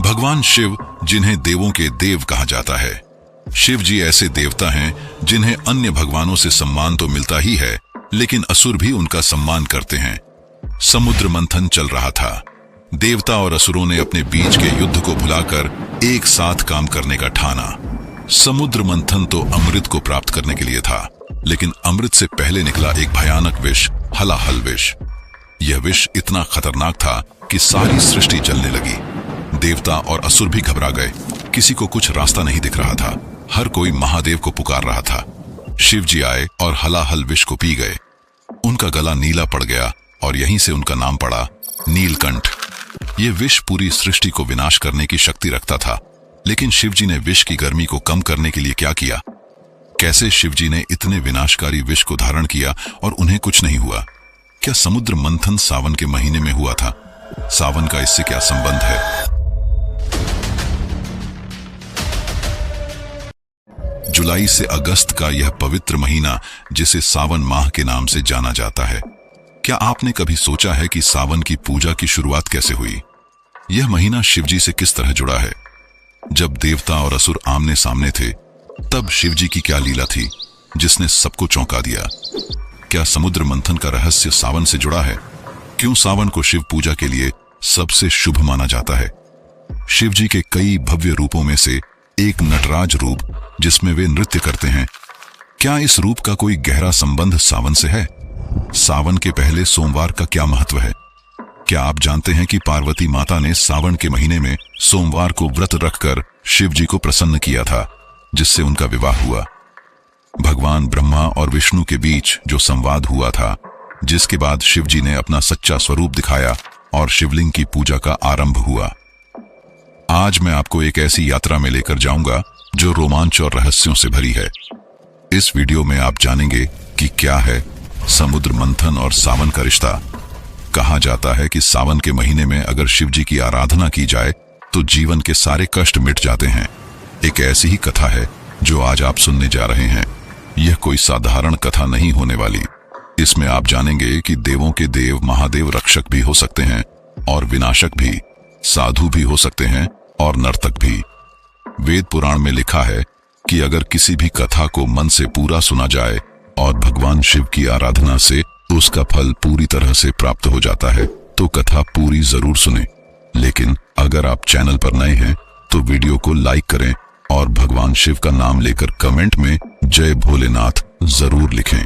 भगवान शिव, जिन्हें देवों के देव कहा जाता है। शिव जी ऐसे देवता हैं जिन्हें अन्य भगवानों से सम्मान तो मिलता ही है, लेकिन असुर भी उनका सम्मान करते हैं। समुद्र मंथन चल रहा था। देवता और असुरों ने अपने बीच के युद्ध को भुलाकर एक साथ काम करने का ठाना। समुद्र मंथन तो अमृत को प्राप्त करने के लिए था, लेकिन अमृत से पहले निकला एक भयानक विष, हलाहल विष। यह विष इतना खतरनाक था कि सारी सृष्टि जलने लगी। देवता और असुर भी घबरा गए। किसी को कुछ रास्ता नहीं दिख रहा था। हर कोई महादेव को पुकार रहा था। शिव जी आए और हलाहल विष को पी गए। उनका गला नीला पड़ गया और यहीं से उनका नाम पड़ा नीलकंठ। यह विष पूरी सृष्टि को विनाश करने की शक्ति रखता था, लेकिन शिव जी ने विष की गर्मी को कम करने के लिए क्या किया? कैसे शिव जी ने इतने विनाशकारी विष को धारण किया और उन्हें कुछ नहीं हुआ? क्या समुद्र मंथन सावन के महीने में हुआ था? सावन का इससे क्या संबंध है? जुलाई से अगस्त का यह पवित्र महीना, जिसे सावन माह के नाम से जाना जाता है। क्या आपने कभी सोचा है कि सावन की पूजा की शुरुआत कैसे हुई? यह महीना शिवजी से किस तरह जुड़ा है? जब देवता और असुर आमने सामने थे, तब शिवजी की क्या लीला थी जिसने सबको चौंका दिया? क्या समुद्र मंथन का रहस्य सावन से जुड़ा है? क्यों सावन को शिव पूजा के लिए सबसे शुभ माना जाता है? शिवजी के कई भव्य रूपों में से एक नटराज रूप, जिसमें वे नृत्य करते हैं, क्या इस रूप का कोई गहरा संबंध सावन से है? सावन के पहले सोमवार का क्या महत्व है? क्या आप जानते हैं कि पार्वती माता ने सावन के महीने में सोमवार को व्रत रखकर शिव जी को प्रसन्न किया था, जिससे उनका विवाह हुआ? भगवान ब्रह्मा और विष्णु के बीच जो संवाद हुआ था, जिसके बाद शिव जी ने अपना सच्चा स्वरूप दिखाया और शिवलिंग की पूजा का आरंभ हुआ। आज मैं आपको एक ऐसी यात्रा में लेकर जाऊंगा जो रोमांच और रहस्यों से भरी है। इस वीडियो में आप जानेंगे कि क्या है समुद्र मंथन और सावन का रिश्ता। कहा जाता है कि सावन के महीने में अगर शिव जी की आराधना की जाए तो जीवन के सारे कष्ट मिट जाते हैं। एक ऐसी ही कथा है जो आज आप सुनने जा रहे हैं। यह कोई साधारण कथा नहीं होने वाली। इसमें आप जानेंगे कि देवों के देव महादेव रक्षक भी हो सकते हैं और विनाशक भी, साधु भी हो सकते हैं और नर्तक भी। वेद पुराण में लिखा है कि अगर किसी भी कथा को मन से पूरा सुना जाए और भगवान शिव की आराधना से उसका फल पूरी तरह से प्राप्त हो जाता है, तो कथा पूरी जरूर सुने। लेकिन अगर आप चैनल पर नए हैं तो वीडियो को लाइक करें और भगवान शिव का नाम लेकर कमेंट में जय भोलेनाथ जरूर लिखें।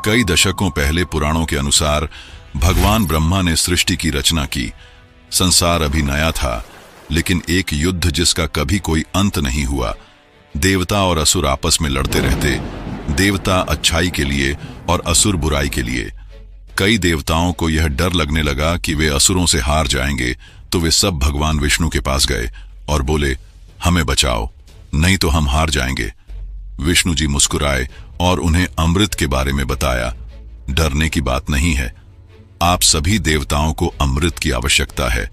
कई दशकों पहले पुराणों के अनुसार भगवान ब्रह्मा ने सृष्टि की रचना की। संसार अभी नया था, लेकिन एक युद्ध जिसका कभी कोई अंत नहीं हुआ। देवता और असुर आपस में लड़ते रहते, देवता अच्छाई के लिए और असुर बुराई के लिए। कई देवताओं को यह डर लगने लगा कि वे असुरों से हार जाएंगे, तो वे सब भगवान विष्णु के पास गए और बोले, हमें बचाओ, नहीं तो हम हार जाएंगे। विष्णु जी मुस्कुराए और उन्हें अमृत के बारे में बताया। डरने की बात नहीं है, आप सभी देवताओं को अमृत की आवश्यकता है।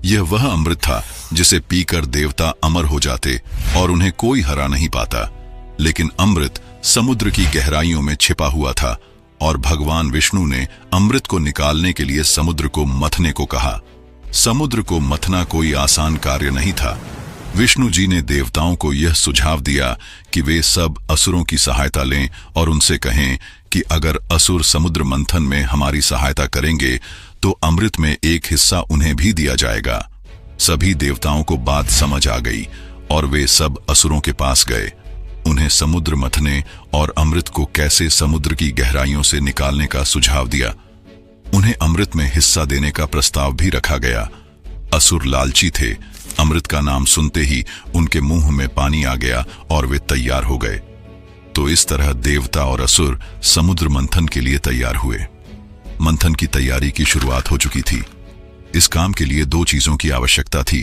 यह वह अमृत था जिसे पीकर देवता अमर हो जाते और उन्हें कोई हरा नहीं पाता। लेकिन अमृत समुद्र की गहराइयों में छिपा हुआ था और भगवान विष्णु ने अमृत को निकालने के लिए समुद्र को मथने को कहा। समुद्र को मथना कोई आसान कार्य नहीं था। विष्णु जी ने देवताओं को यह सुझाव दिया कि वे सब असुरों की सहायता लें और उनसे कहें कि अगर असुर समुद्र मंथन में हमारी सहायता करेंगे तो अमृत में एक हिस्सा उन्हें भी दिया जाएगा। सभी देवताओं को बात समझ आ गई और वे सब असुरों के पास गए। उन्हें समुद्र मथने और अमृत को कैसे समुद्र की गहराइयों से निकालने का सुझाव दिया। उन्हें अमृत में हिस्सा देने का प्रस्ताव भी रखा गया। असुर लालची थे। अमृत का नाम सुनते ही उनके मुंह में पानी आ गया और वे तैयार हो गए। तो इस तरह देवता और असुर समुद्र मंथन के लिए तैयार हुए। मंथन की तैयारी की शुरुआत हो चुकी थी। इस काम के लिए दो चीजों की आवश्यकता थी।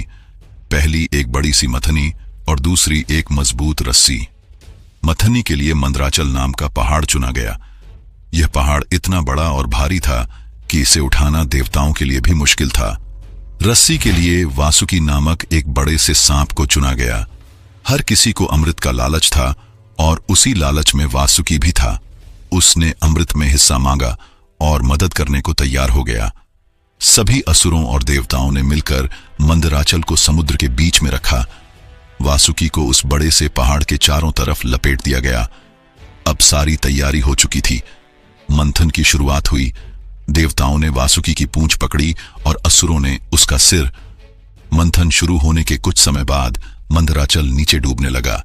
पहली एक बड़ी सी मथनी और दूसरी एक मजबूत रस्सी। मथनी के लिए मंदराचल नाम का पहाड़ चुना गया। यह पहाड़ इतना बड़ा और भारी था कि इसे उठाना देवताओं के लिए भी मुश्किल था। रस्सी के लिए वासुकी नामक एक बड़े से सांप को चुना गया। हर किसी को अमृत का लालच था और उसी लालच में वासुकी भी था। उसने अमृत में हिस्सा मांगा और मदद करने को तैयार हो गया। सभी असुरों और देवताओं ने मिलकर मंदराचल को समुद्र के बीच में रखा। वासुकी को उस बड़े से पहाड़ के चारों तरफ लपेट दिया गया। अब सारी तैयारी हो चुकी थी। मंथन की शुरुआत हुई। देवताओं ने वासुकी की पूंछ पकड़ी और असुरों ने उसका सिर। मंथन शुरू होने के कुछ समय बाद मंदराचल नीचे डूबने लगा।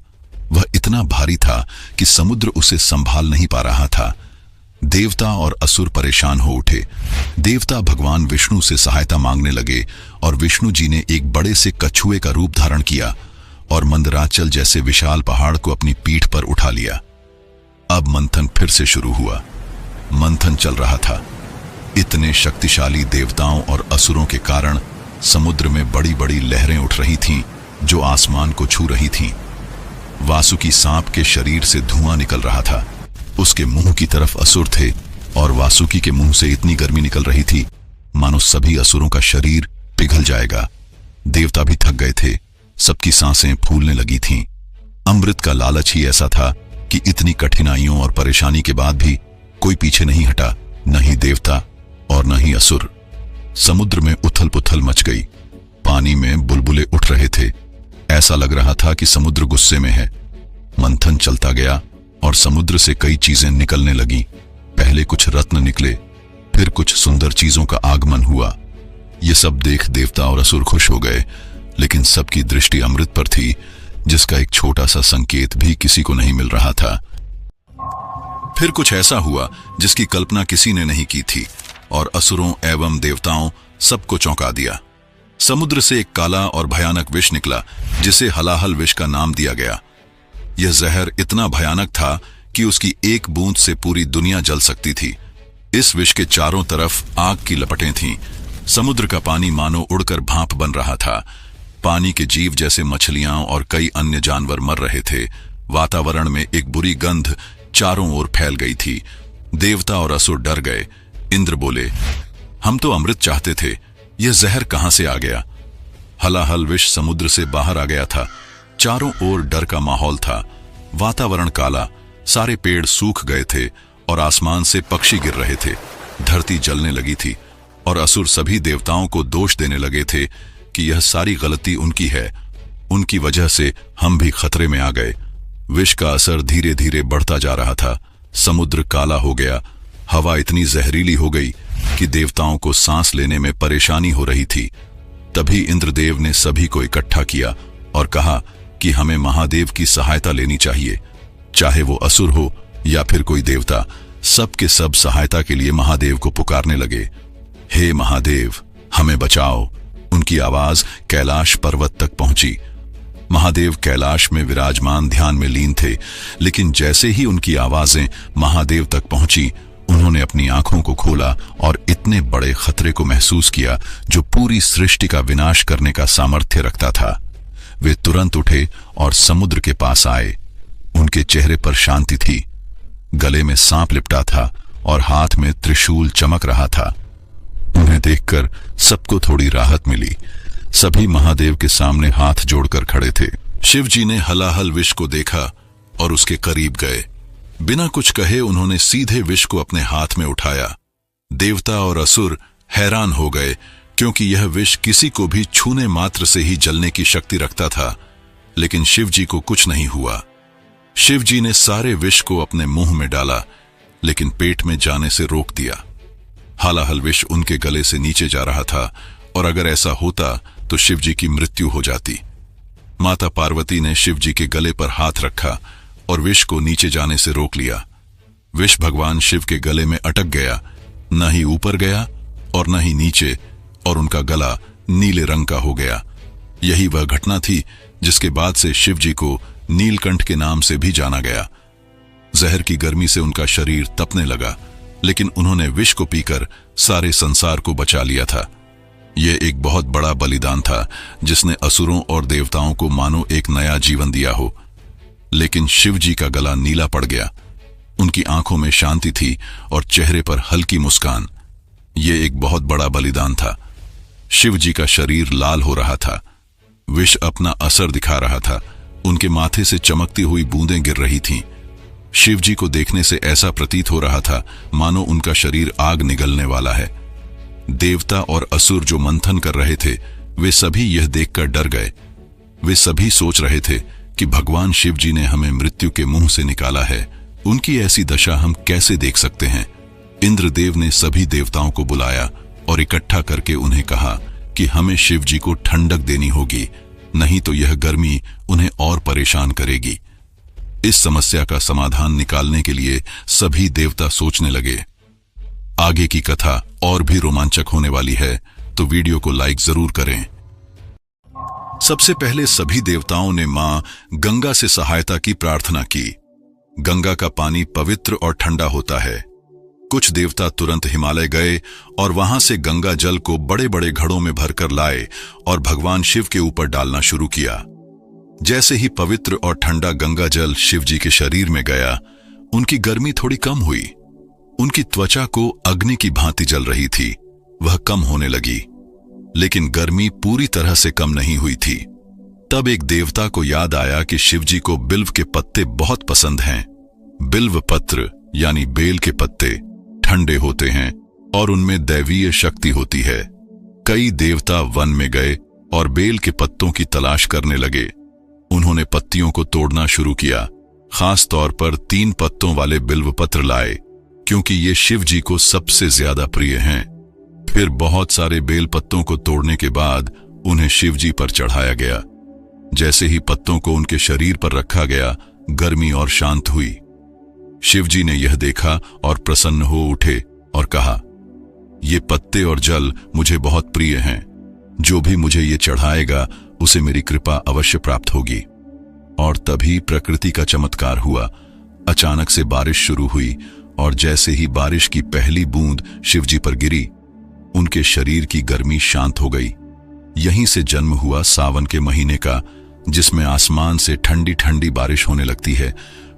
वह इतना भारी था कि समुद्र उसे संभाल नहीं पा रहा था। देवता और असुर परेशान हो उठे। देवता भगवान विष्णु से सहायता मांगने लगे और विष्णु जी ने एक बड़े से कछुए का रूप धारण किया और मंदराचल जैसे विशाल पहाड़ को अपनी पीठ पर उठा लिया। अब मंथन फिर से शुरू हुआ। मंथन चल रहा था। इतने शक्तिशाली देवताओं और असुरों के कारण समुद्र में बड़ी बड़ी लहरें उठ रही थीं जो आसमान को छू रही थीं। वासुकी सांप के शरीर से धुआं निकल रहा था। उसके मुंह की तरफ असुर थे और वासुकी के मुंह से इतनी गर्मी निकल रही थी मानो सभी असुरों का शरीर पिघल जाएगा। देवता भी थक गए थे। सबकी सांसें फूलने लगी थीं। अमृत का लालच ही ऐसा था कि इतनी कठिनाइयों और परेशानी के बाद भी कोई पीछे नहीं हटा, न ही देवता और न ही असुर। समुद्र में उथल पुथल मच गई। पानी में बुलबुले उठ रहे थे। ऐसा लग रहा था कि समुद्र गुस्से में है। मंथन चलता गया और समुद्र से कई चीजें निकलने लगी। पहले कुछ रत्न निकले, फिर कुछ सुंदर चीजों का आगमन हुआ। ये सब देख देवता और असुर खुश हो गए, लेकिन सबकी दृष्टि अमृत पर थी, जिसका एक छोटा सा संकेत भी किसी को नहीं मिल रहा था। फिर कुछ ऐसा हुआ जिसकी कल्पना किसी ने नहीं की थी और असुरों एवं देवताओं सबको चौंका दिया। समुद्र से एक काला और भयानक विष निकला, जिसे हलाहल विष का नाम दिया गया। यह जहर इतना भयानक था कि उसकी एक बूंद से पूरी दुनिया जल सकती थी। इस विष के चारों तरफ आग की लपटें थीं। समुद्र का पानी मानो उड़कर भाप बन रहा था। पानी के जीव जैसे मछलियां और कई अन्य जानवर मर रहे थे। वातावरण में एक बुरी गंध चारों ओर फैल गई थी। देवता और असुर डर गए। इंद्र बोले, हम तो अमृत चाहते थे, यह जहर कहां से आ गया? हलाहल विष समुद्र से बाहर आ गया था। चारों ओर डर का माहौल था। वातावरण काला, सारे पेड़ सूख गए थे और आसमान से पक्षी गिर रहे थे। धरती जलने लगी थी और असुर सभी देवताओं को दोष देने लगे थे कि यह सारी गलती उनकी है। उनकी वजह से हम भी खतरे में आ गए। विष का असर धीरे धीरे बढ़ता जा रहा था। समुद्र काला हो गया। हवा इतनी जहरीली हो गई कि देवताओं को सांस लेने में परेशानी हो रही थी। तभी इंद्रदेव ने सभी को इकट्ठा किया और कहा कि हमें महादेव की सहायता लेनी चाहिए। चाहे वो असुर हो या फिर कोई देवता, सब के सब सहायता के लिए महादेव को पुकारने लगे। हे महादेव, हमें बचाओ। उनकी आवाज कैलाश पर्वत तक पहुंची। महादेव कैलाश में विराजमान ध्यान में लीन थे, लेकिन जैसे ही उनकी आवाजें महादेव तक पहुंची, उन्होंने अपनी आंखों को खोला और इतने बड़े खतरे को महसूस किया जो पूरी सृष्टि का विनाश करने का सामर्थ्य रखता था। वे तुरंत उठे और समुद्र के पास आए। उनके चेहरे पर शांति थी। गले में सांप लिपटा था और हाथ में त्रिशूल चमक रहा था। उन्हें देखकर सबको थोड़ी राहत मिली। सभी महादेव के सामने हाथ जोड़कर खड़े थे। शिव जी ने हलाहल विष को देखा और उसके करीब गए। बिना कुछ कहे उन्होंने सीधे विष को अपने हाथ में उठाया। देवता और असुर हैरान हो गए, क्योंकि यह विष किसी को भी छूने मात्र से ही जलने की शक्ति रखता था। लेकिन शिव जी को कुछ नहीं हुआ। शिव जी ने सारे विष को अपने मुंह में डाला, लेकिन पेट में जाने से रोक दिया। हलाहल विष उनके गले से नीचे जा रहा था और अगर ऐसा होता तो शिव जी की मृत्यु हो जाती। माता पार्वती ने शिव जी के गले पर हाथ रखा और विष को नीचे जाने से रोक लिया। विष भगवान शिव के गले में अटक गया, न ही ऊपर गया और न ही नीचे, और उनका गला नीले रंग का हो गया। यही वह घटना थी जिसके बाद से शिव जी को नीलकंठ के नाम से भी जाना गया। जहर की गर्मी से उनका शरीर तपने लगा, लेकिन उन्होंने विष को पीकर सारे संसार को बचा लिया था। यह एक बहुत बड़ा बलिदान था जिसने असुरों और देवताओं को मानो एक नया जीवन दिया हो। लेकिन शिव जी का गला नीला पड़ गया। उनकी आंखों में शांति थी और चेहरे पर हल्की मुस्कान। ये एक बहुत बड़ा बलिदान था। शिव जी का शरीर लाल हो रहा था, विष अपना असर दिखा रहा था। उनके माथे से चमकती हुई बूंदें गिर रही थीं। शिव जी को देखने से ऐसा प्रतीत हो रहा था मानो उनका शरीर आग निगलने वाला है। देवता और असुर जो मंथन कर रहे थे, वे सभी यह देखकर डर गए। वे सभी सोच रहे थे कि भगवान शिव जी ने हमें मृत्यु के मुंह से निकाला है, उनकी ऐसी दशा हम कैसे देख सकते हैं। इंद्रदेव ने सभी देवताओं को बुलाया और इकट्ठा करके उन्हें कहा कि हमें शिव जी को ठंडक देनी होगी, नहीं तो यह गर्मी उन्हें और परेशान करेगी। इस समस्या का समाधान निकालने के लिए सभी देवता सोचने लगे। आगे की कथा और भी रोमांचक होने वाली है, तो वीडियो को लाइक जरूर करें। सबसे पहले सभी देवताओं ने मां गंगा से सहायता की प्रार्थना की। गंगा का पानी पवित्र और ठंडा होता है। कुछ देवता तुरंत हिमालय गए और वहां से गंगा जल को बड़े बड़े घड़ों में भरकर लाए और भगवान शिव के ऊपर डालना शुरू किया। जैसे ही पवित्र और ठंडा गंगा जल शिव जी के शरीर में गया, उनकी गर्मी थोड़ी कम हुई। उनकी त्वचा को अग्नि की भांति जल रही थी, वह कम होने लगी, लेकिन गर्मी पूरी तरह से कम नहीं हुई थी। तब एक देवता को याद आया कि शिव जी को बिल्व के पत्ते बहुत पसंद हैं। बिल्व पत्र यानी बेल के पत्ते ठंडे होते हैं और उनमें दैवीय शक्ति होती है। कई देवता वन में गए और बेल के पत्तों की तलाश करने लगे। उन्होंने पत्तियों को तोड़ना शुरू किया। खास तौर पर 3 पत्तों वाले बिल्व पत्र लाए, क्योंकि ये शिव जी को सबसे ज्यादा प्रिय हैं। फिर बहुत सारे बेल पत्तों को तोड़ने के बाद उन्हें शिव जी पर चढ़ाया गया। जैसे ही पत्तों को उनके शरीर पर रखा गया, गर्मी और शांत हुई। शिव जी ने यह देखा और प्रसन्न हो उठे और कहा, ये पत्ते और जल मुझे बहुत प्रिय हैं। जो भी मुझे ये चढ़ाएगा उसे मेरी कृपा अवश्य प्राप्त होगी। और तभी प्रकृति का चमत्कार हुआ। अचानक से बारिश शुरू हुई और जैसे ही बारिश की पहली बूंद शिव जी पर गिरी, उनके शरीर की गर्मी शांत हो गई। यहीं से जन्म हुआ सावन के महीने का, जिसमें आसमान से ठंडी ठंडी बारिश होने लगती है।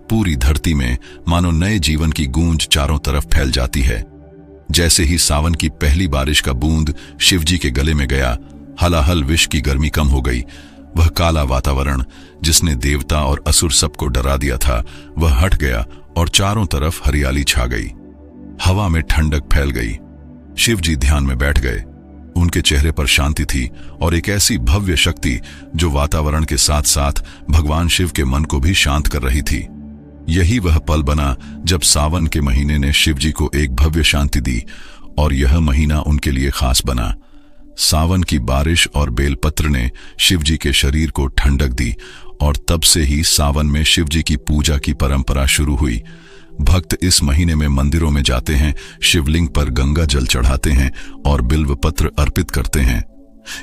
पूरी धरती में मानो नए जीवन की गूंज चारों तरफ फैल जाती है। जैसे ही सावन की पहली बारिश का बूंद शिव जी के गले में गया, हलाहल विष की गर्मी कम हो गई। वह काला वातावरण जिसने देवता और असुर सबको डरा दिया था, वह हट गया और चारों तरफ हरियाली छा गई। हवा में ठंडक फैल गई। शिव जी ध्यान में बैठ गए। उनके चेहरे पर शांति थी और एक ऐसी भव्य शक्ति जो वातावरण के साथ साथ भगवान शिव के मन को भी शांत कर रही थी। यही वह पल बना जब सावन के महीने ने शिव जी को एक भव्य शांति दी और यह महीना उनके लिए खास बना। सावन की बारिश और बेलपत्र ने शिव जी के शरीर को ठंडक दी और तब से ही सावन में शिव जी की पूजा की परंपरा शुरू हुई। भक्त इस महीने में मंदिरों में जाते हैं, शिवलिंग पर गंगा जल चढ़ाते हैं और बिल्व पत्र अर्पित करते हैं।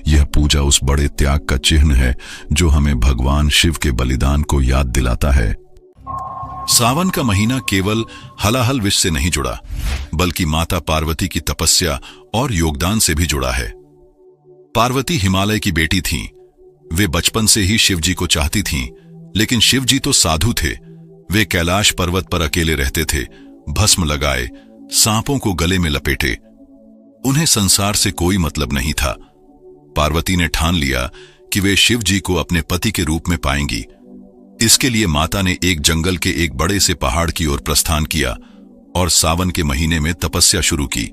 यह पूजा उस बड़े त्याग का चिन्ह है जो हमें भगवान शिव के बलिदान को याद दिलाता है। सावन का महीना केवल हलाहल विष से नहीं जुड़ा, बल्कि माता पार्वती की तपस्या और योगदान से भी जुड़ा है। पार्वती हिमालय की बेटी थीं। वे बचपन से ही शिव जी को चाहती थीं, लेकिन शिव जी तो साधु थे। वे कैलाश पर्वत पर अकेले रहते थे, भस्म लगाए, सांपों को गले में लपेटे। उन्हें संसार से कोई मतलब नहीं था। पार्वती ने ठान लिया कि वे शिव जी को अपने पति के रूप में पाएंगी। इसके लिए माता ने एक जंगल के एक बड़े से पहाड़ की ओर प्रस्थान किया और सावन के महीने में तपस्या शुरू की।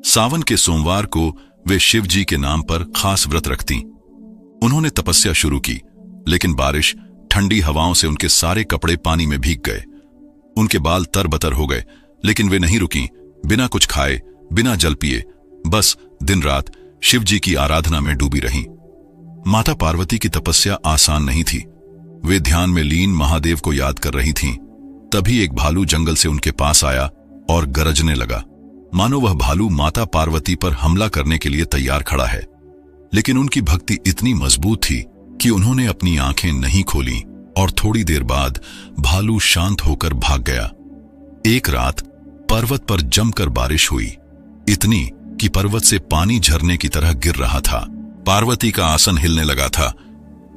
सावन के सोमवार को वे शिव जी के नाम पर खास व्रत रखती। उन्होंने तपस्या शुरू की, लेकिन बारिश, ठंडी हवाओं से उनके सारे कपड़े पानी में भीग गए। उनके बाल तरबतर हो गए, लेकिन वे नहीं रुकी। बिना कुछ खाए, बिना जल पिए, बस दिन रात शिव जी की आराधना में डूबी रहीं। माता पार्वती की तपस्या आसान नहीं थी। वे ध्यान में लीन महादेव को याद कर रही थीं। तभी एक भालू जंगल से उनके पास आया और गरजने लगा, मानो वह भालू माता पार्वती पर हमला करने के लिए तैयार खड़ा है। लेकिन उनकी भक्ति इतनी मजबूत थी कि उन्होंने अपनी आंखें नहीं खोलीं और थोड़ी देर बाद भालू शांत होकर भाग गया। एक रात पर्वत पर जमकर बारिश हुई, इतनी कि पर्वत से पानी झरने की तरह गिर रहा था। पार्वती का आसन हिलने लगा था।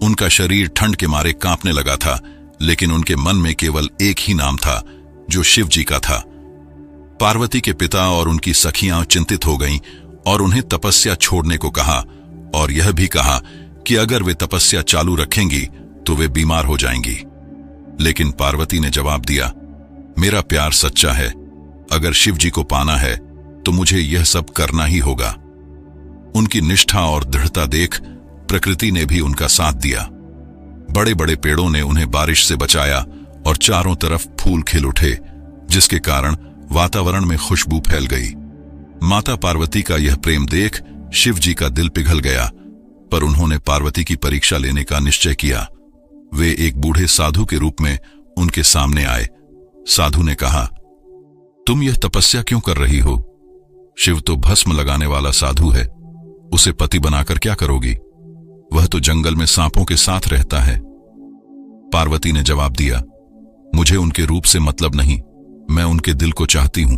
उनका शरीर ठंड के मारे कांपने लगा था। लेकिन उनके मन में केवल एक ही नाम था जो शिव जी का था। पार्वती के पिता और उनकी सखियां चिंतित हो गईं और उन्हें तपस्या छोड़ने को कहा और यह भी कहा कि अगर वे तपस्या चालू रखेंगी तो वे बीमार हो जाएंगी। लेकिन पार्वती ने जवाब दिया, मेरा प्यार सच्चा है, अगर शिव जी को पाना है तो मुझे यह सब करना ही होगा। उनकी निष्ठा और दृढ़ता देख प्रकृति ने भी उनका साथ दिया। बड़े बड़े पेड़ों ने उन्हें बारिश से बचाया और चारों तरफ फूल खिल उठे, जिसके कारण वातावरण में खुशबू फैल गई। माता पार्वती का यह प्रेम देख शिव जी का दिल पिघल गया, पर उन्होंने पार्वती की परीक्षा लेने का निश्चय किया। वे एक बूढ़े साधु के रूप में उनके सामने आए। साधु ने कहा, तुम यह तपस्या क्यों कर रही हो? शिव तो भस्म लगाने वाला साधु है, उसे पति बनाकर क्या करोगी? वह तो जंगल में सांपों के साथ रहता है। पार्वती ने जवाब दिया, मुझे उनके रूप से मतलब नहीं, मैं उनके दिल को चाहती हूं,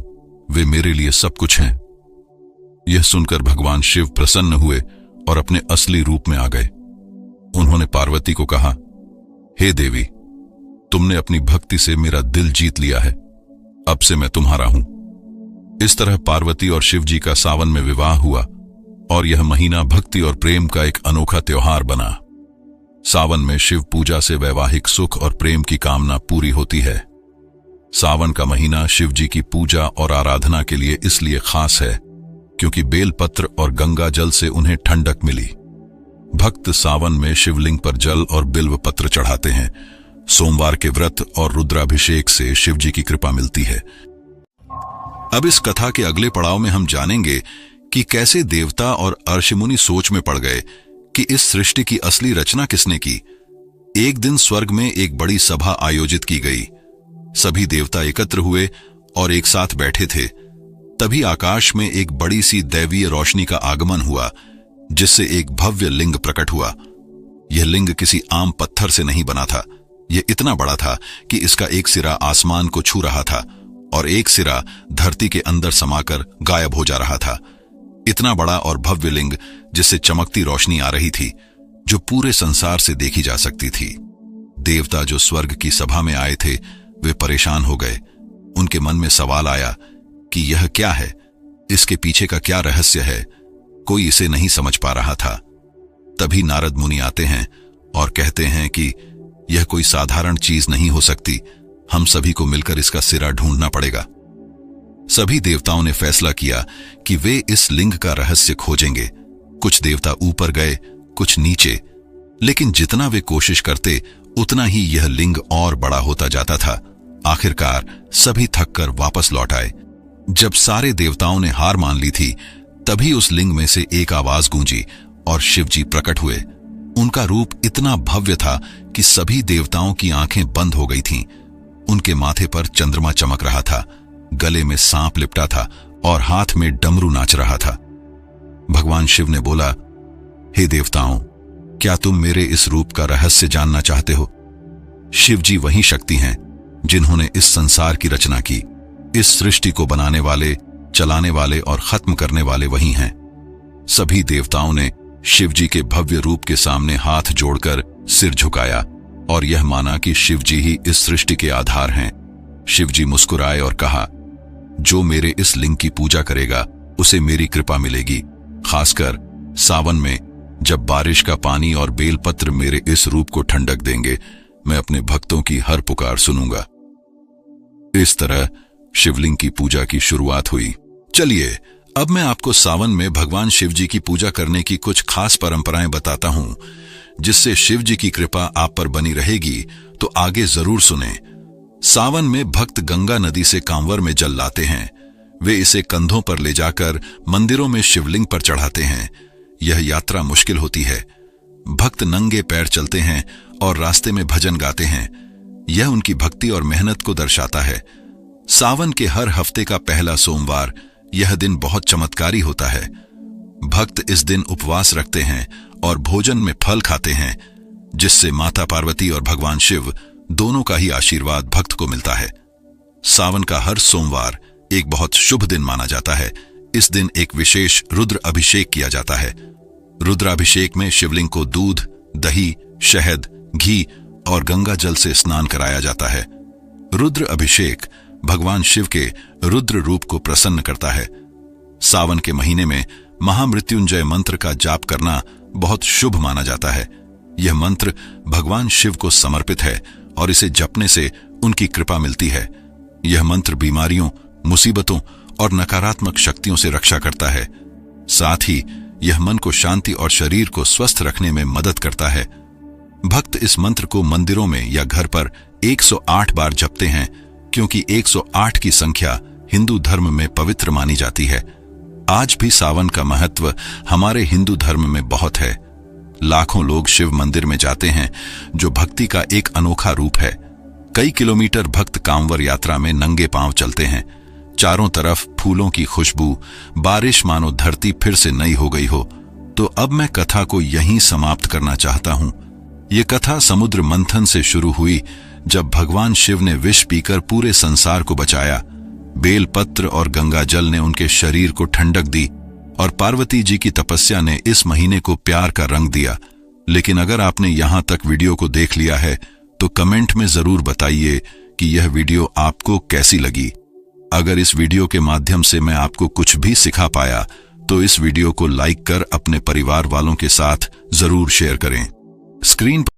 वे मेरे लिए सब कुछ हैं। यह सुनकर भगवान शिव प्रसन्न हुए और अपने असली रूप में आ गए। उन्होंने पार्वती को कहा, हे देवी, तुमने अपनी भक्ति से मेरा दिल जीत लिया है, अब से मैं तुम्हारा हूं। इस तरह पार्वती और शिव जी का सावन में विवाह हुआ और यह महीना भक्ति और प्रेम का एक अनोखा त्योहार बना। सावन में शिव पूजा से वैवाहिक सुख और प्रेम की कामना पूरी होती है। सावन का महीना शिव जी की पूजा और आराधना के लिए इसलिए खास है क्योंकि बेलपत्र और गंगा जल से उन्हें ठंडक मिली। भक्त सावन में शिवलिंग पर जल और बिल्व पत्र चढ़ाते हैं। सोमवार के व्रत और रुद्राभिषेक से शिव जी की कृपा मिलती है। अब इस कथा के अगले पड़ाव में हम जानेंगे कि कैसे देवता और अर्षिमुनि सोच में पड़ गए कि इस सृष्टि की असली रचना किसने की। एक दिन स्वर्ग में एक बड़ी सभा आयोजित की गई। सभी देवता एकत्र हुए और एक साथ बैठे थे। तभी आकाश में एक बड़ी सी दैवीय रोशनी का आगमन हुआ, जिससे एक भव्य लिंग प्रकट हुआ। यह लिंग किसी आम पत्थर से नहीं बना था। यह इतना बड़ा था कि इसका एक सिरा आसमान को छू रहा था और एक सिरा धरती के अंदर समाकर गायब हो जा रहा था। इतना बड़ा और भव्य लिंग जिससे चमकती रोशनी आ रही थी, जो पूरे संसार से देखी जा सकती थी। देवता जो स्वर्ग की सभा में आए थे, वे परेशान हो गए। उनके मन में सवाल आया कि यह क्या है, इसके पीछे का क्या रहस्य है। कोई इसे नहीं समझ पा रहा था। तभी नारद मुनि आते हैं और कहते हैं कि यह कोई साधारण चीज नहीं हो सकती, हम सभी को मिलकर इसका सिरा ढूंढना पड़ेगा। सभी देवताओं ने फैसला किया कि वे इस लिंग का रहस्य खोजेंगे। कुछ देवता ऊपर गए, कुछ नीचे, लेकिन जितना वे कोशिश करते उतना ही यह लिंग और बड़ा होता जाता था। आखिरकार सभी थककर वापस लौट आए। जब सारे देवताओं ने हार मान ली थी, तभी उस लिंग में से एक आवाज गूंजी और शिवजी प्रकट हुए। उनका रूप इतना भव्य था कि सभी देवताओं की आंखें बंद हो गई थीं। उनके माथे पर चंद्रमा चमक रहा था, गले में सांप लिपटा था और हाथ में डमरू नाच रहा था। भगवान शिव ने बोला, हे देवताओं, क्या तुम मेरे इस रूप का रहस्य जानना चाहते हो? शिव जी वही शक्ति हैं जिन्होंने इस संसार की रचना की। इस सृष्टि को बनाने वाले, चलाने वाले और खत्म करने वाले वही हैं। सभी देवताओं ने शिव जी के भव्य रूप के सामने हाथ जोड़कर सिर झुकाया और यह माना कि शिव जी ही इस सृष्टि के आधार हैं। शिव जी मुस्कुराए और कहा, जो मेरे इस लिंग की पूजा करेगा उसे मेरी कृपा मिलेगी। खासकर सावन में जब बारिश का पानी और बेलपत्र मेरे इस रूप को ठंडक देंगे, मैं अपने भक्तों की हर पुकार सुनूंगा। इस तरह शिवलिंग की पूजा की शुरुआत हुई। चलिए अब मैं आपको सावन में भगवान शिव जी की पूजा करने की कुछ खास परंपराएं बताता हूं, जिससे शिव जी की कृपा आप पर बनी रहेगी, तो आगे जरूर सुने। सावन में भक्त गंगा नदी से कांवर में जल लाते हैं। वे इसे कंधों पर ले जाकर मंदिरों में शिवलिंग पर चढ़ाते हैं। यह यात्रा मुश्किल होती है। भक्त नंगे पैर चलते हैं और रास्ते में भजन गाते हैं। यह उनकी भक्ति और मेहनत को दर्शाता है। सावन के हर हफ्ते का पहला सोमवार यह दिन बहुत चमत्कारी होता है। भक्त इस दिन उपवास रखते हैं और भोजन में फल खाते हैं, जिससे माता पार्वती और भगवान शिव दोनों का ही आशीर्वाद भक्त को मिलता है। सावन का हर सोमवार एक बहुत शुभ दिन माना जाता है। इस दिन एक विशेष रुद्र अभिषेक किया जाता है। रुद्राभिषेक में शिवलिंग को दूध, दही, शहद, घी और गंगा जल से स्नान कराया जाता है। रुद्र अभिषेक भगवान शिव के रुद्र रूप को प्रसन्न करता है। सावन के महीने में महामृत्युंजय मंत्र का जाप करना बहुत शुभ माना जाता है। यह मंत्र भगवान शिव को समर्पित है और इसे जपने से उनकी कृपा मिलती है। यह मंत्र बीमारियों, मुसीबतों और नकारात्मक शक्तियों से रक्षा करता है। साथ ही यह मन को शांति और शरीर को स्वस्थ रखने में मदद करता है। भक्त इस मंत्र को मंदिरों में या घर पर 108 बार जपते हैं, क्योंकि 108 की संख्या हिंदू धर्म में पवित्र मानी जाती है। आज भी सावन का महत्व हमारे हिंदू धर्म में बहुत है। लाखों लोग शिव मंदिर में जाते हैं, जो भक्ति का एक अनोखा रूप है। कई किलोमीटर भक्त कांवर यात्रा में नंगे पांव चलते हैं। चारों तरफ फूलों की खुशबू, बारिश मानो धरती फिर से नई हो गई हो। तो अब मैं कथा को यहीं समाप्त करना चाहता हूं। ये कथा समुद्र मंथन से शुरू हुई, जब भगवान शिव ने विष पीकर पूरे संसार को बचाया। बेलपत्र और गंगा जल ने उनके शरीर को ठंडक दी और पार्वती जी की तपस्या ने इस महीने को प्यार का रंग दिया। लेकिन अगर आपने यहां तक वीडियो को देख लिया है तो कमेंट में जरूर बताइए कि यह वीडियो आपको कैसी लगी। अगर इस वीडियो के माध्यम से मैं आपको कुछ भी सिखा पाया तो इस वीडियो को लाइक कर अपने परिवार वालों के साथ जरूर शेयर करें। स्क्रीन